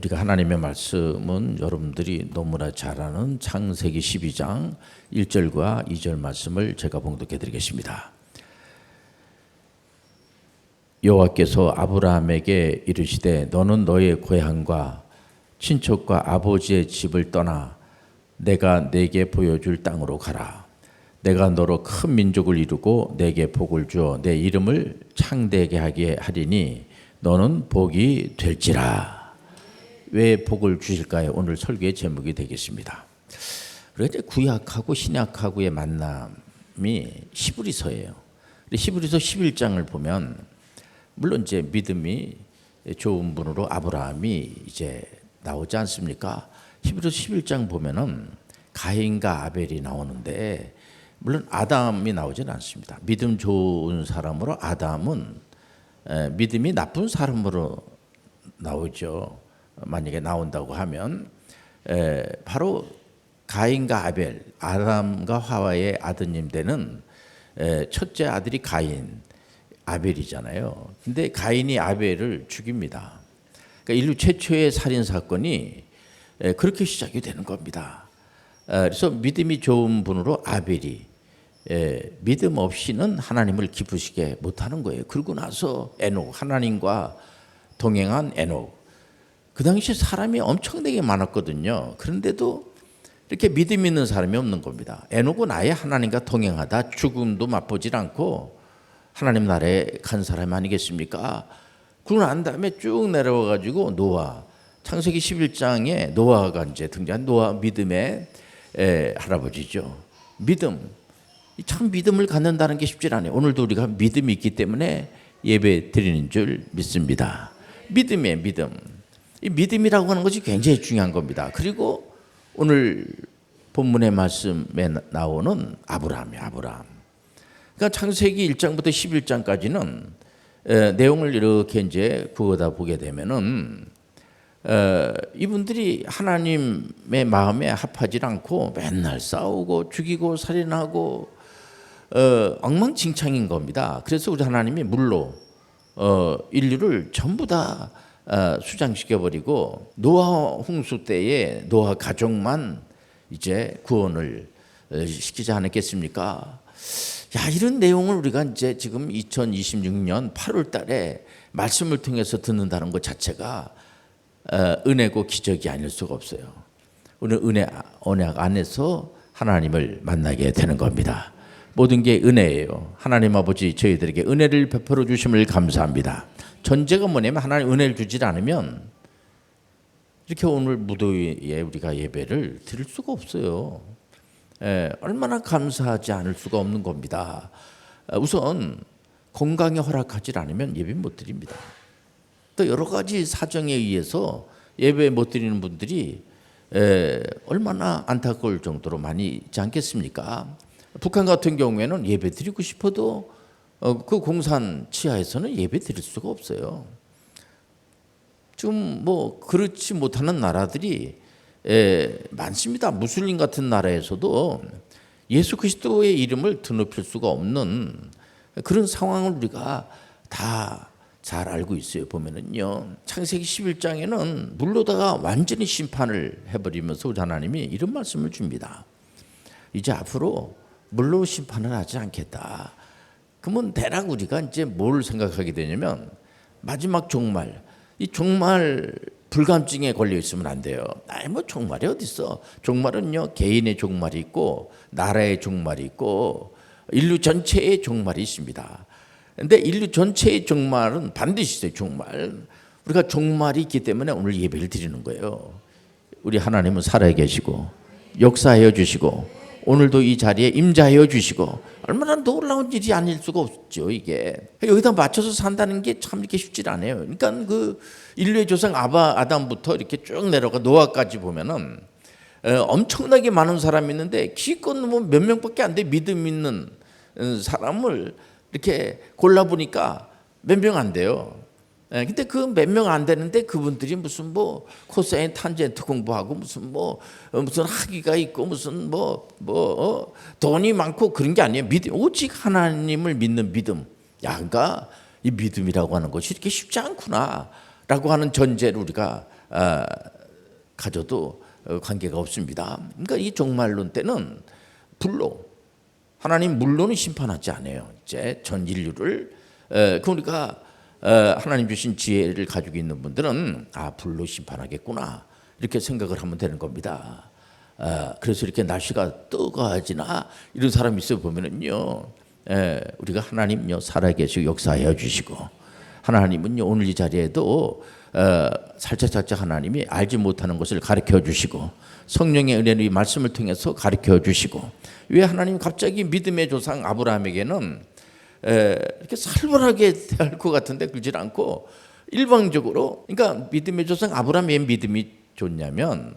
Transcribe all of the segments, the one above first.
우리가 하나님의 말씀은 여러분들이 너무나 잘 아는 창세기 12장 1절과 2절 말씀을 제가 봉독해 드리겠습니다. 여호와께서 아브라함에게 이르시되 너는 너의 고향과 친척과 아버지의 집을 떠나 내가 네게 보여줄 땅으로 가라. 내가 너로 큰 민족을 이루고 네게 복을 주어 내 이름을 창대하게 하게 하리니 너는 복이 될지라. 왜 복을 주실까요? 오늘 설교의 제목이 되겠습니다. 우리가 이제 구약하고 신약하고의 만남이 히브리서예요. 히브리서 11장을 보면 물론 이제 믿음이 좋은 분으로 아브라함이 이제 나오지 않습니까? 히브리서 11장 보면은 가인과 아벨이 나오는데 물론 아담이 나오지는 않습니다. 믿음 좋은 사람으로 아담은 믿음이 나쁜 사람으로 나오죠. 만약에 나온다고 하면 바로 가인과 아벨, 아담과 하와의 아드님 되는 첫째 아들이 가인, 아벨이잖아요. 근데 가인이 아벨을 죽입니다. 그러니까 인류 최초의 살인 사건이 그렇게 시작이 되는 겁니다. 그래서 믿음이 좋은 분으로 아벨이 믿음 없이는 하나님을 기쁘시게 못하는 거예요. 그러고 나서 에녹, 하나님과 동행한 에녹. 그 당시에 사람이 엄청나게 많았거든요. 그런데도 이렇게 믿음 있는 사람이 없는 겁니다. 에녹은 아예 하나님과 동행하다 죽음도 맛보질 않고 하나님 나라에 간 사람 아니겠습니까? 그러고 난 다음에 쭉 내려와 가지고 노아, 창세기 11장에 노아가 이제 등장한 노아 믿음의 할아버지죠. 믿음. 참 믿음을 갖는다는 게 쉽지 않아요. 오늘도 우리가 믿음이 있기 때문에 예배 드리는 줄 믿습니다. 믿음이에요, 믿음. 이 믿음이라고 하는 것이 굉장히 중요한 겁니다. 그리고 오늘 본문의 말씀에 나오는 아브라함이에요, 아브라함. 그러니까 창세기 1장부터 11장까지는 내용을 이렇게 이제 구워다 보게 되면은 이분들이 하나님의 마음에 합하지 않고 맨날 싸우고 죽이고 살인하고 엉망진창인 겁니다. 그래서 우리 하나님이 물로 인류를 전부 다 수장시켜버리고 노아 홍수 때에 노아 가족만 이제 구원을 시키지 않았겠습니까? 야, 이런 내용을 우리가 이제 지금 2026년 8월 달에 말씀을 통해서 듣는다는 것 자체가 은혜고 기적이 아닐 수가 없어요. 오늘 언약 안에서 하나님을 만나게 되는 겁니다. 모든 게 은혜예요. 하나님 아버지 저희들에게 은혜를 베풀어 주심을 감사합니다. 전제가 뭐냐면 하나님 은혜를 주지 않으면 이렇게 오늘 무더위에 우리가 예배를 드릴 수가 없어요. 얼마나 감사하지 않을 수가 없는 겁니다. 우선 건강이 허락하지 않으면 예배 못 드립니다. 또 여러 가지 사정에 의해서 예배 못 드리는 분들이 얼마나 안타까울 정도로 많이 있지 않겠습니까? 북한 같은 경우에는 예배 드리고 싶어도 그 공산 치하에서는 예배 드릴 수가 없어요. 지금 뭐 그렇지 못하는 나라들이 많습니다. 무슬림 같은 나라에서도 예수 그리스도의 이름을 드높일 수가 없는 그런 상황을 우리가 다 잘 알고 있어요. 보면은요, 창세기 11장에는 물로다가 완전히 심판을 해버리면서 우리 하나님이 이런 말씀을 줍니다. 이제 앞으로 물로 심판을 하지 않겠다. 그러면 대략 우리가 이제 뭘 생각하게 되냐면 마지막 종말, 이 종말 불감증에 걸려 있으면 안 돼요. 뭐 종말이 어디 있어? 종말은요, 개인의 종말이 있고 나라의 종말이 있고 인류 전체의 종말이 있습니다. 근데 인류 전체의 종말은 반드시 있어요. 종말. 우리가 종말이 있기 때문에 오늘 예배를 드리는 거예요. 우리 하나님은 살아계시고 역사하여 주시고 오늘도 이 자리에 임자하여 주시고 얼마나 놀라운 일이 아닐 수가 없죠. 이게 여기다 맞춰서 산다는 게 참 이렇게 쉽지 않아요. 그러니까 그 인류의 조상 아담부터 이렇게 쭉 내려가 노아까지 보면은 엄청나게 많은 사람이 있는데 기껏 뭐 몇 명밖에 안 돼. 믿음 있는 사람을 이렇게 골라보니까 몇 명 안 돼요. 근데 그 몇 명 안 되는데 그분들이 무슨 뭐 코사인 탄젠트 공부하고 무슨 학위가 있고 무슨 돈이 많고 그런 게 아니에요. 오직 하나님을 믿는 믿음. 야, 그러니까 이 믿음이라고 하는 것이 이렇게 쉽지 않구나라고 하는 전제를 우리가 가져도 관계가 없습니다. 그러니까 이 종말론 때는 불로 하나님 물로는 심판하지 않아요. 이제 전 인류를 그러니까 하나님 주신 지혜를 가지고 있는 분들은 불로 심판하겠구나 이렇게 생각을 하면 되는 겁니다. 그래서 이렇게 날씨가 뜨거워지나 이런 사람이 있어 보면은요, 우리가 하나님요 살아계시고 역사해 주시고 하나님은요 오늘 이 자리에도 살짝살짝 하나님이 알지 못하는 것을 가르쳐 주시고 성령의 은혜로 이 말씀을 통해서 가르쳐 주시고 왜 하나님 갑자기 믿음의 조상 아브라함에게는 이렇게 살벌하게 대할 것 같은데 그러질 않고 일방적으로 그러니까 믿음의 조상 아브라함의 믿음이 좋냐면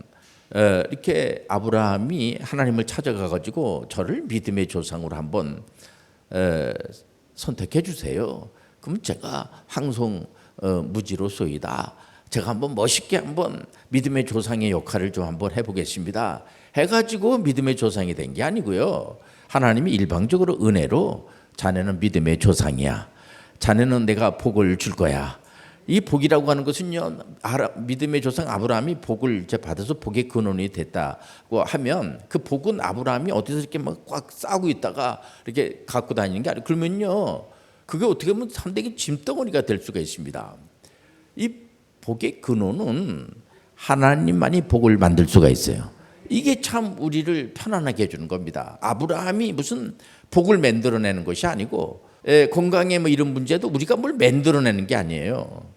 이렇게 아브라함이 하나님을 찾아가 가지고 저를 믿음의 조상으로 한번 선택해 주세요. 그럼 제가 황송 무지로소이다. 제가 한번 멋있게 한번 믿음의 조상의 역할을 좀 한번 해보겠습니다. 해가지고 믿음의 조상이 된 게 아니고요. 하나님이 일방적으로 은혜로 자네는 믿음의 조상이야. 자네는 내가 복을 줄 거야. 이 복이라고 하는 것은요, 믿음의 조상 아브라함이 복을 이제 받아서 복의 근원이 됐다고 하면 그 복은 아브라함이 어디서 이렇게 막 꽉 싸고 있다가 이렇게 갖고 다니는 게 아니고 그러면요, 그게 어떻게 보면 상당히 짐덩어리가 될 수가 있습니다. 이 복의 근원은 하나님만이 복을 만들 수가 있어요. 이게 참 우리를 편안하게 해주는 겁니다. 아브라함이 무슨 복을 만들어내는 것이 아니고 건강에 뭐 이런 문제도 우리가 뭘 만들어내는 게 아니에요.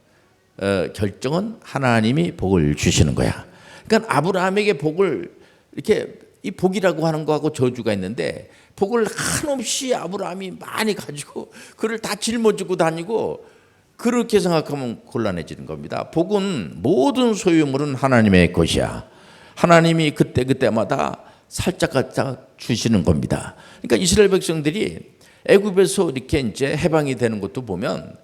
결정은 하나님이 복을 주시는 거야. 그러니까 아브라함에게 복을 이렇게 이 복이라고 하는 거하고 저주가 있는데 복을 한없이 아브라함이 많이 가지고 그를 다 짊어지고 다니고 그렇게 생각하면 곤란해지는 겁니다. 복은 모든 소유물은 하나님의 것이야. 하나님이 그때마다 살짝 주시는 겁니다. 그러니까 이스라엘 백성들이 애굽에서 이렇게 이제 해방이 되는 것도 보면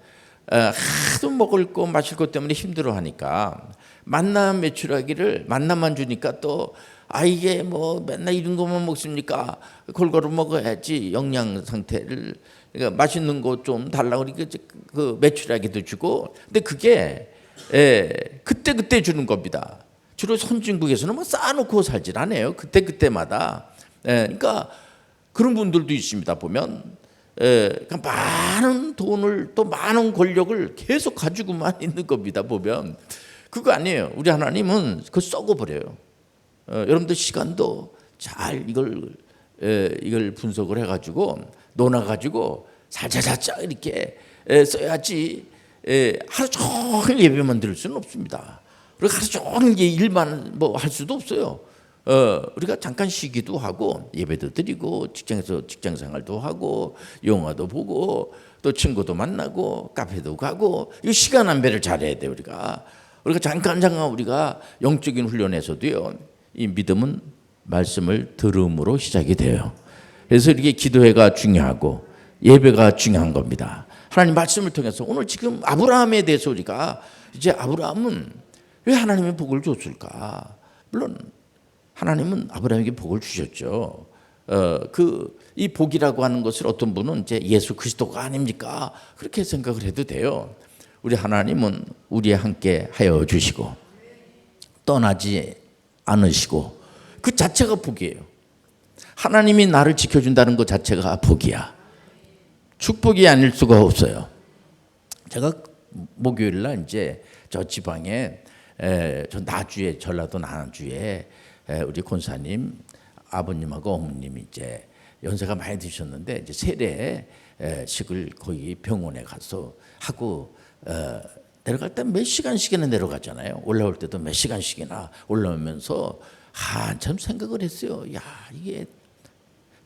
하도 먹을 거 마실 것 때문에 힘들어하니까 만나 매출하기를 만나만 주니까 또 이게 뭐 맨날 이런 것만 먹습니까? 골고루 먹어야지 영양 상태를 그러니까 맛있는 거 좀 달라고 그러니까 그 매출하기도 주고 근데 그게 그때 주는 겁니다. 주로 선진국에서는 뭐 쌓아놓고 살질 않아요. 그때마다. 그러니까 그런 분들도 있습니다. 보면 그러니까 많은 돈을 또 많은 권력을 계속 가지고만 있는 겁니다. 보면 그거 아니에요. 우리 하나님은 그거 썩어버려요. 여러분들 시간도 잘 이걸 분석을 해가지고 논아가지고 살짝 이렇게 써야지 하루 종일 예배만 들을 수는 없습니다. 그리고 하루 종일 일만 뭐 할 수도 없어요. 우리가 잠깐 쉬기도 하고 예배도 드리고 직장에서 직장 생활도 하고 영화도 보고 또 친구도 만나고 카페도 가고 이 시간 안배를 잘해야 돼. 우리가 잠깐 우리가 영적인 훈련에서도요. 이 믿음은 말씀을 들음으로 시작이 돼요. 그래서 이렇게 기도회가 중요하고 예배가 중요한 겁니다. 하나님 말씀을 통해서 오늘 지금 아브라함에 대해서 우리가 이제 아브라함은 왜 하나님의 복을 줬을까? 물론 하나님은 아브라함에게 복을 주셨죠. 이 복이라고 하는 것을 어떤 분은 이제 예수 그리스도가 아닙니까? 그렇게 생각을 해도 돼요. 우리 하나님은 우리와 함께 하여 주시고 떠나지 않으시고 그 자체가 복이에요. 하나님이 나를 지켜준다는 것 자체가 복이야. 축복이 아닐 수가 없어요. 제가 목요일 날 이제 저 지방에 저 나주에 전라도 나주에 우리 권사님 아버님하고 어머님이 이제 연세가 많이 드셨는데 이제 세례식을 거기 병원에 가서 하고 내려갈 때 몇 시간씩이나 내려가잖아요. 올라올 때도 몇 시간씩이나 올라오면서 한참 생각을 했어요. 야, 이게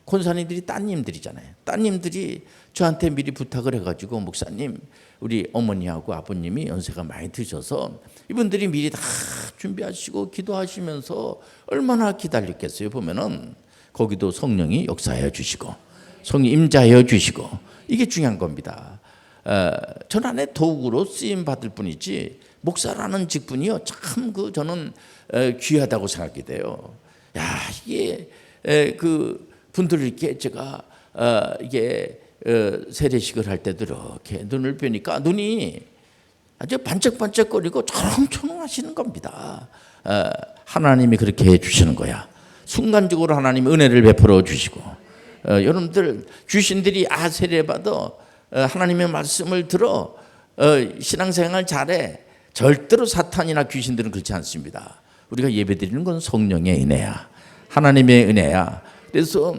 권사님들이 따님들이잖아요. 따님들이 저한테 미리 부탁을 해가지고 목사님 우리 어머니하고 아버님이 연세가 많이 드셔서 이분들이 미리 다 준비하시고 기도하시면서 얼마나 기다렸겠어요. 보면은 거기도 성령이 역사하여 주시고 성령이 임자하여 주시고 이게 중요한 겁니다. 전 안에 도구로 쓰임 받을 뿐이지 목사라는 직분이요 참 저는 귀하다고 생각이 돼요. 야, 이게 그 분들 이렇게 제가 이게 세례식을 할 때도 이렇게 눈을 뵈니까 눈이 아주 반짝반짝거리고 초롱초롱하시는 겁니다. 하나님이 그렇게 해주시는 거야. 순간적으로 하나님이 은혜를 베풀어 주시고, 여러분들 귀신들이 세례받아 하나님의 말씀을 들어 신앙생활 잘해. 절대로 사탄이나 귀신들은 그렇지 않습니다. 우리가 예배드리는 건 성령의 은혜야. 하나님의 은혜야. 그래서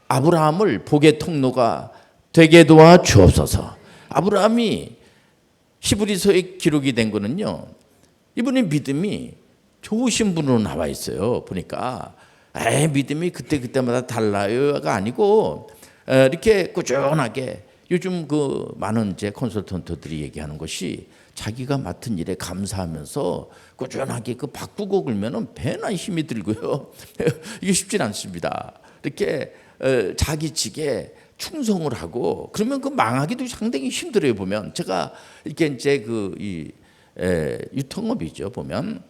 아브라함을 복의 통로가 되게 도와 주옵소서. 아브라함이 히브리서에 기록이 된 거는요, 이분의 믿음이 좋으신 분으로 나와 있어요. 보니까 믿음이 그때마다 달라요가 아니고, 이렇게 꾸준하게 요즘 그 많은 제 컨설턴트들이 얘기하는 것이, 자기가 맡은 일에 감사하면서 꾸준하게 그 바꾸고 그러면은 배나 힘이 들고요. 이게 쉽지 않습니다. 이렇게 자기 직에 충성을 하고 그러면 그 망하기도 상당히 힘들어요. 보면 제가 이렇게 이제 유통업이죠. 보면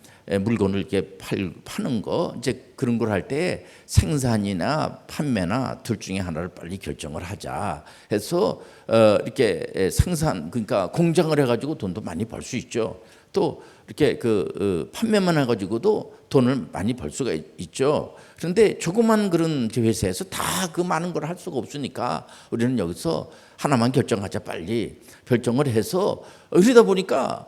물건을 이렇게 파는 거, 이제 그런 걸 할 때 생산이나 판매나 둘 중에 하나를 빨리 결정을 하자 해서 이렇게 생산, 그러니까 공장을 해가지고 돈도 많이 벌 수 있죠. 또 이렇게 판매만 해가지고도 돈을 많이 벌 수가 있죠. 그런데 조그만 그런 회사에서 다 그 많은 걸 할 수가 없으니까 우리는 여기서 하나만 결정하자, 빨리 결정을 해서, 그러다 보니까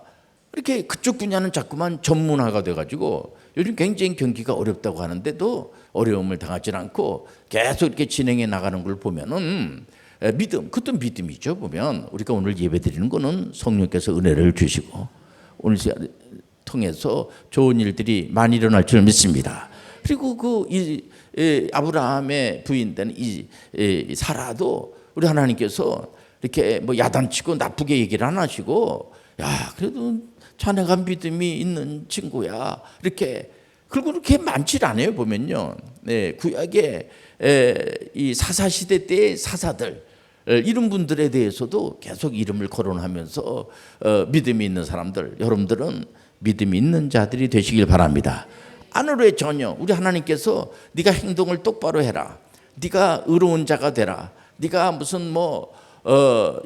이렇게 그쪽 분야는 자꾸만 전문화가 돼가지고 요즘 굉장히 경기가 어렵다고 하는데도 어려움을 당하지 않고 계속 이렇게 진행해 나가는 걸 보면은 믿음, 그것도 믿음이죠. 보면 우리가 오늘 예배드리는 거는 성령께서 은혜를 주시고 오늘 시간 통해서 좋은 일들이 많이 일어날 줄 믿습니다. 그리고 아브라함의 부인된 이 사라도 우리 하나님께서 이렇게 뭐 야단치고 나쁘게 얘기를 안 하시고, 그래도 자네가 믿음이 있는 친구야, 이렇게. 그리고 그렇게 많지 않아요. 보면요, 구약의 이 사사 시대 때의 사사들, 이런 분들에 대해서도 계속 이름을 거론하면서 믿음이 있는 사람들, 여러분들은 믿음이 있는 자들이 되시길 바랍니다. 안으로의 전혀 우리 하나님께서 네가 행동을 똑바로 해라, 네가 의로운 자가 되라, 네가 무슨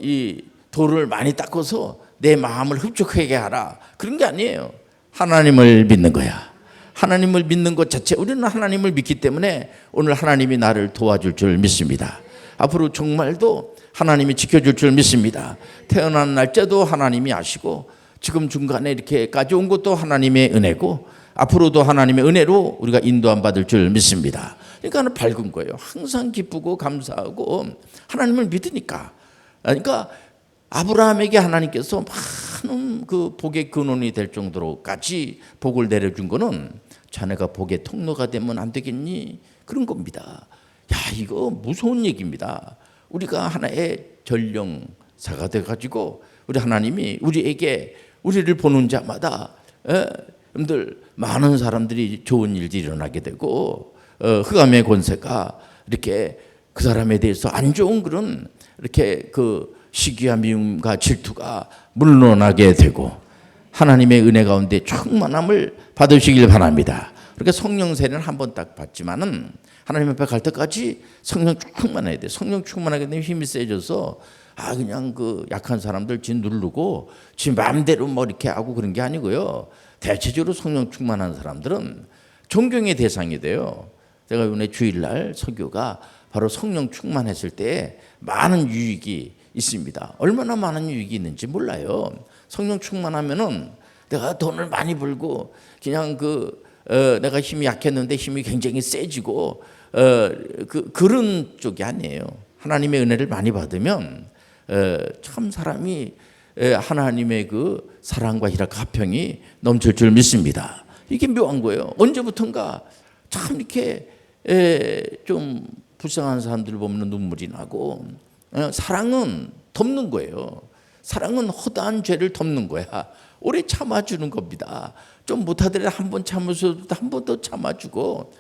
이 돌을 많이 닦아서 내 마음을 흡족하게 하라, 그런 게 아니에요. 하나님을 믿는 거야. 하나님을 믿는 것 자체, 우리는 하나님을 믿기 때문에 오늘 하나님이 나를 도와줄 줄 믿습니다. 앞으로 정말도 하나님이 지켜줄 줄 믿습니다. 태어난 날짜도 하나님이 아시고 지금 중간에 이렇게까지 온 것도 하나님의 은혜고 앞으로도 하나님의 은혜로 우리가 인도함 받을 줄 믿습니다. 그러니까 밝은 거예요. 항상 기쁘고 감사하고 하나님을 믿으니까. 그러니까 아브라함에게 하나님께서 많은 그 복의 근원이 될 정도로까지 복을 내려준 거는 자네가 복의 통로가 되면 안 되겠니? 그런 겁니다. 이거 무서운 얘기입니다. 우리가 하나의 전령사가 돼가지고 우리 하나님이 우리를 보는 자마다 여러분들 많은 사람들이 좋은 일들이 일어나게 되고 흑암의 권세가 이렇게 그 사람에 대해서 안 좋은 그런 이렇게 시기와 미움과 질투가 물러나게 되고 하나님의 은혜 가운데 충만함을 받으시길 바랍니다. 그러니까 성령 세례는 한 번 딱 받지만은 하나님 앞에 갈 때까지 성령 충만해야 돼. 성령 충만하게 되면 힘이 세져서 그냥 약한 사람들 지 누르고 지 마음대로 이렇게 하고 그런 게 아니고요. 대체적으로 성령 충만한 사람들은 존경의 대상이 돼요. 제가 이번에 주일날 설교가 바로 성령 충만했을 때 많은 유익이 있습니다. 얼마나 많은 유익이 있는지 몰라요. 성령 충만하면은 내가 돈을 많이 벌고 그냥 내가 힘이 약했는데 힘이 굉장히 세지고 그런 쪽이 아니에요. 하나님의 은혜를 많이 받으면 참 사람이 하나님의 사랑과 희락과 화평이 넘칠 줄 믿습니다. 이게 묘한 거예요. 언제부턴가 참 이렇게 좀 불쌍한 사람들을 보면 눈물이 나고, 사랑은 덮는 거예요. 사랑은 허다한 죄를 덮는 거야. 오래 참아주는 겁니다. 좀 못하더라도 한 번 참으셔도 한 번 더 참아주고,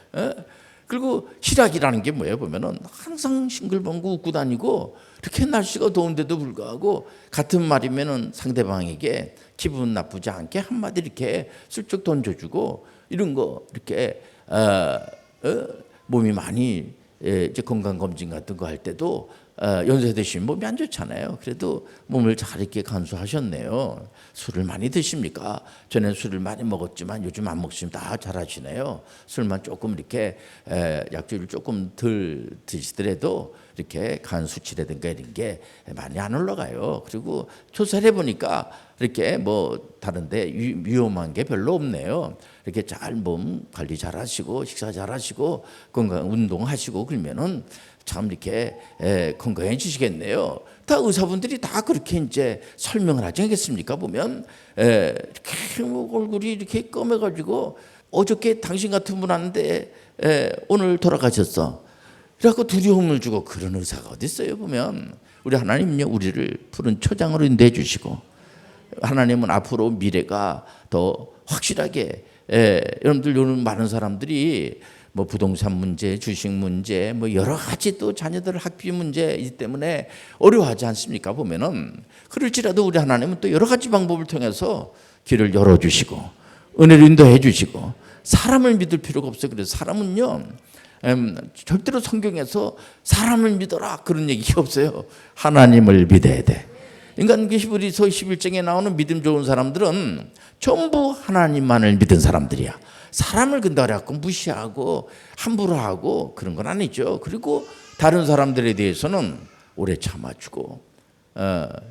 그리고 희락이라는 게 뭐예요? 보면은 항상 싱글벙글 웃고 다니고 이렇게 날씨가 더운데도 불구하고 같은 말이면은 상대방에게 기분 나쁘지 않게 한마디 이렇게 슬쩍 던져주고 이런 거 이렇게 몸이 많이 이제 건강 검진 같은 거 할 때도 연세 드시면 몸이 안 좋잖아요. 그래도 몸을 잘 이렇게 간수하셨네요. 술을 많이 드십니까? 전에 술을 많이 먹었지만 요즘 안 먹으시면 다 잘하시네요. 술만 조금 이렇게 약주를 조금 덜 드시더라도 이렇게 간 수치라든가 이런 게 많이 안 올라가요. 그리고 조사를 해보니까 이렇게 뭐 다른데 위험한 게 별로 없네요. 이렇게 잘 몸 관리 잘 하시고 식사 잘 하시고 건강 운동하시고 그러면은 참 이렇게 건강해지시겠네요. 다 의사분들이 다 그렇게 이제 설명을 하지 않겠습니까? 보면 이렇게 뭐 얼굴이 이렇게 검해가지고 어저께 당신 같은 분 왔는데 오늘 돌아가셨어. 그래갖고 두려움을 주고 그런 의사가 어디 있어요? 보면 우리 하나님은요 우리를 푸른 초장으로 인도해 주시고 하나님은 앞으로 미래가 더 확실하게 여러분들 요즘 많은 사람들이 뭐 부동산 문제, 주식 문제, 뭐 여러 가지 또 자녀들 학비 문제이기 때문에 어려워하지 않습니까? 보면은 그럴지라도 우리 하나님은 또 여러 가지 방법을 통해서 길을 열어주시고 은혜를 인도해 주시고 사람을 믿을 필요가 없어요. 그래서 사람은요 절대로 성경에서 사람을 믿어라 그런 얘기가 없어요. 하나님을 믿어야 돼. 그러니까 히브리서 11장에 나오는 믿음 좋은 사람들은 전부 하나님만을 믿은 사람들이야. 사람을 근다고 무시하고 함부로 하고 그런 건 아니죠. 그리고 다른 사람들에 대해서는 오래 참아주고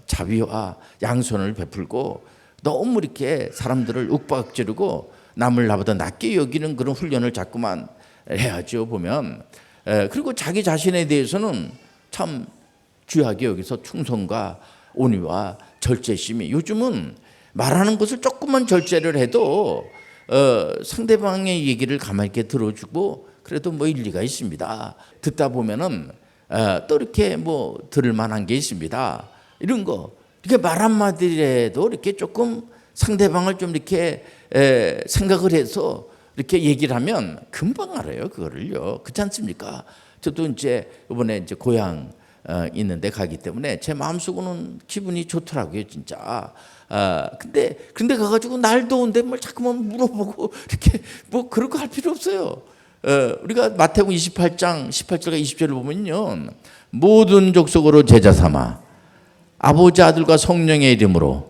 자비와 양손을 베풀고 너무 이렇게 사람들을 윽박지르고 남을 나보다 낮게 여기는 그런 훈련을 자꾸만 해야죠. 보면 그리고 자기 자신에 대해서는 참 귀하게 여기서 충성과 온유와 절제심이 요즘은 말하는 것을 조금만 절제를 해도 상대방의 얘기를 가만히 있게 들어주고 그래도 뭐 일리가 있습니다. 듣다 보면은 또 이렇게 뭐 들을 만한 게 있습니다. 이런 거 이렇게 말 한마디라도 이렇게 조금 상대방을 좀 이렇게 생각을 해서 이렇게 얘기를 하면 금방 알아요. 그거를요. 그렇지 않습니까? 저도 이제 이번에 이제 고향 있는데 가기 때문에 제 마음속으로는 기분이 좋더라고요, 진짜. 근데 가가지고 날 더운데 뭘 자꾸만 물어보고 이렇게 뭐 그런 거 할 필요 없어요. 우리가 마태복음 28장 18절과 20절을 보면요, 모든 족속으로 제자 삼아 아버지 아들과 성령의 이름으로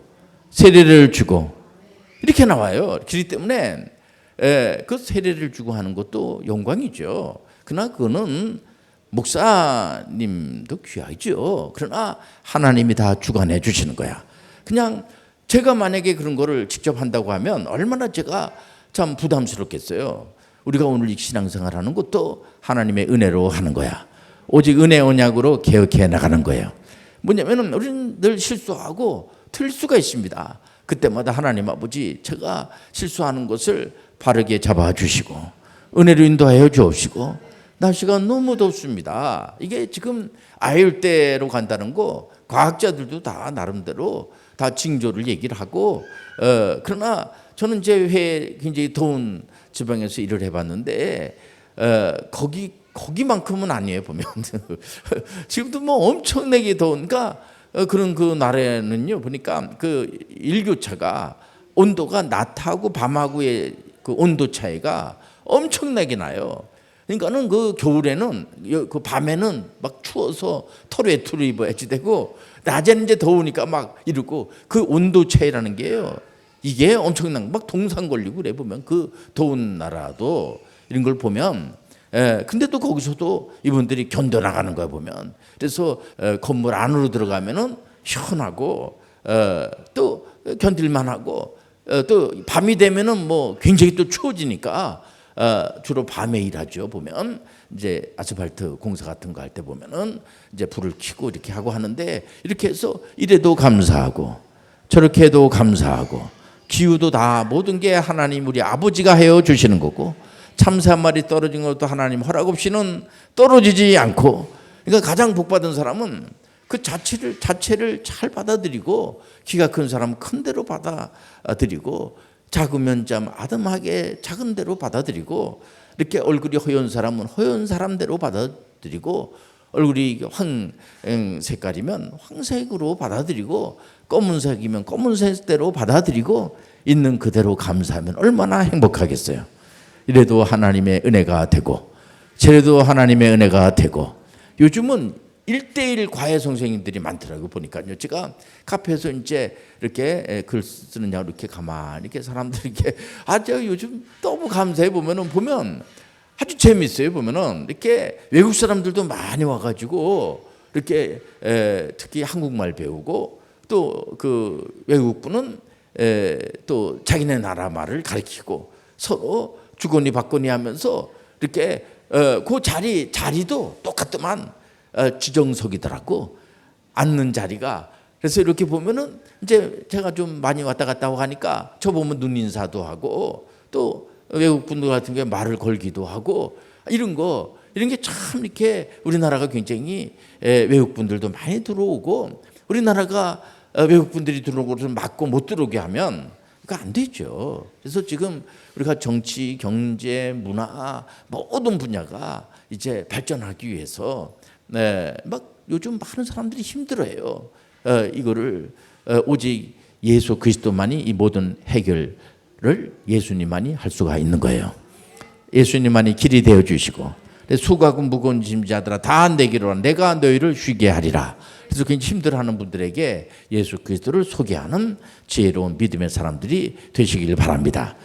세례를 주고 이렇게 나와요. 그렇기 때문에 그 세례를 주고 하는 것도 영광이죠. 그러나 그거는 목사님도 귀하죠. 그러나 하나님이 다 주관해 주시는 거야. 그냥 제가 만약에 그런 거를 직접 한다고 하면 얼마나 제가 참 부담스럽겠어요. 우리가 오늘 이 신앙생활 하는 것도 하나님의 은혜로 하는 거야. 오직 은혜 언약으로 개혁해 나가는 거예요. 뭐냐면은 우리는 늘 실수하고 틀릴 수가 있습니다. 그때마다 하나님 아버지 제가 실수하는 것을 바르게 잡아주시고 은혜로 인도하여 주옵시고 날씨가 너무 덥습니다. 이게 지금 아열대로 간다는 거 과학자들도 다 나름대로 다 징조를 얘기를 하고 그러나 저는 제 굉장히 더운 지방에서 일을 해봤는데 거기만큼은 아니에요. 보면 지금도 뭐 엄청나게 더우니까 그런 그 날에는요 보니까 그 일교차가 온도가 낮하고 밤하고의 그 온도 차이가 엄청나게 나요. 그러니까는 그 겨울에는 그 밤에는 막 추워서 털외투를 입어야지 되고 낮에는 이제 더우니까 막 이러고 그 온도 차이라는 게요. 이게 엄청난 막 동상 걸리고 그래 보면 그 더운 나라도 이런 걸 보면 근데 또 거기서도 이분들이 견뎌나가는 거야 보면. 그래서 건물 안으로 들어가면은 시원하고 또 견딜만하고 또 밤이 되면은 뭐 굉장히 또 추워지니까 주로 밤에 일하죠. 보면 이제 아스팔트 공사 같은 거 할 때 보면은 이제 불을 켜고 이렇게 하고 하는데 이렇게 해서 이래도 감사하고 저렇게 해도 감사하고 기후도 다 모든 게 하나님 우리 아버지가 헤어 주시는 거고 참새 한 마리 떨어진 것도 하나님 허락 없이는 떨어지지 않고 그러니까 가장 복 받은 사람은 그 자체를 잘 받아들이고 키가 큰 사람은 큰 대로 받아들이고 작으면 좀 아담하게 작은 대로 받아들이고 이렇게 얼굴이 허연 사람은 허연 사람대로 받아들이고 얼굴이 황 색깔이면 황색으로 받아들이고 검은색이면 검은색대로 받아들이고 있는 그대로 감사하면 얼마나 행복하겠어요. 이래도 하나님의 은혜가 되고 저래도 하나님의 은혜가 되고 요즘은 1대1 과외 선생님들이 많더라고요. 보니까요. 제가 카페에서 이제 이렇게 글 쓰느냐 이렇게 가만히 이렇게 사람들이 이렇게 제가 요즘 너무 감사해 보면 아주 재밌어요. 보면은 이렇게 외국 사람들도 많이 와가지고 이렇게 특히 한국말 배우고 또 그 외국 분은 또 자기네 나라 말을 가르치고 서로 주거니 받거니 하면서 이렇게 그 자리도 똑같더만 지정석이더라고. 앉는 자리가. 그래서 이렇게 보면은 이제 제가 좀 많이 왔다 갔다 하고 하니까 저 보면 눈 인사도 하고 또 외국 분들 같은 경우에 말을 걸기도 하고 이런 게 참 이렇게 우리나라가 굉장히 외국 분들도 많이 들어오고 우리나라가 외국 분들이 들어오고 막고 못 들어오게 하면 그거 안 되죠. 그래서 지금 우리가 정치, 경제, 문화 모든 분야가 이제 발전하기 위해서 막 요즘 많은 사람들이 힘들어해요. 이거를 오직 예수 그리스도만이 이 모든 해결을 예수님만이 할 수가 있는 거예요. 예수님만이 길이 되어 주시고 수고하고 무거운 짐자들아 다 내게로 와 내가 너희를 쉬게 하리라. 그래서 굉장히 힘들어하는 분들에게 예수 그리스도를 소개하는 지혜로운 믿음의 사람들이 되시길 바랍니다.